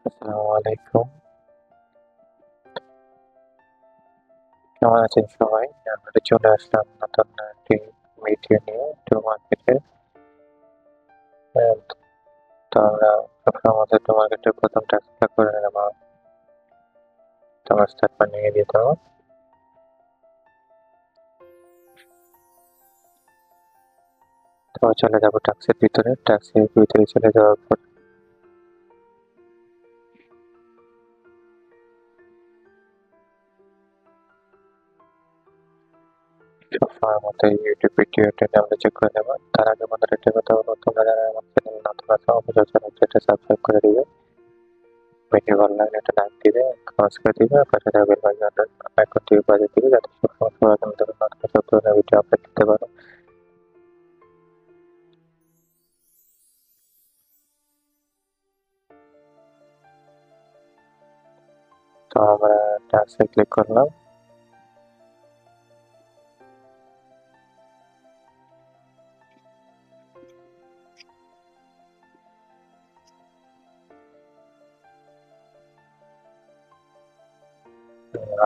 আসসালামু আলাইকুম। কেমন আছেন সবাই? আমরা চলে আসলাম নতুন একটি ভিডিও নিয়ে মার্কেটে। তো আমরা আমাদের মার্কেটের ১ম টাস্কটা করে নেব। তোমার স্টার্ট বানিয়ে দিতে হবে। তো চলে যাবো টাস্কের ভিতরে। টাস্কের ভিতরে চলে যাওয়ার পর সবসময়ের মতো ইউটিউব ভিডিওটা আমরা চেক করে নেব। তার আগে আমাদের একটা কথা হলো, তোমরা যারা আমার চ্যানেল নতুন আছো অবশ্যই চ্যানেলটা সাবস্ক্রাইব করে দিবে। ভিডিও ভালো লাগলে একটা লাইক দিবে, কমেন্টস করে দিবে, আর পাশে থাকা বেল বাটনটা আইকন টিপে বাজিয়ে দিবে যাতে সবসময় সবার জন্য নতুন সব ধরনের ভিডিও আপলোড দিতে পারো। তো আমরা টাস্কে ক্লিক করলাম।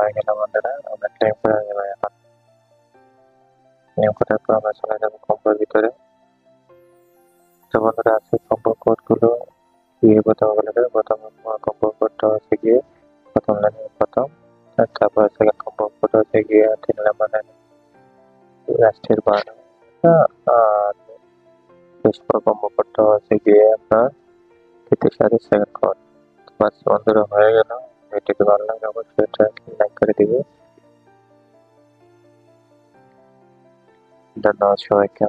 হয়ে গেল বন্ধুরা, আমরা ক্লেম করে নেব এখন। ক্লেম করার পর আমরা চলে যাবো কম্বোর ভিতরে। তো বন্ধুরা আজকে কম্বো কোডগুলো দিয়ে প্রথম বলে দেবে। প্রথম কম্বো কোডটা হচ্ছে গিয়ে প্রথম লাইনের প্রথম, আর তারপর সেকেন্ড কম্বো কোড হচ্ছে গিয়ে 3 নাম্বার লাইন লাস্টের 12, আর শেষ কম্বো কোডটা হচ্ছে গিয়ে আপনার 33 সালের সেকেন্ড কোড। বাস বন্ধুরা হয়ে গেল। ভিডিওটি ভালো লাগলে অবশ্যই এটা লাইক করে দিবে। ধন্যবাদ সবাইকে।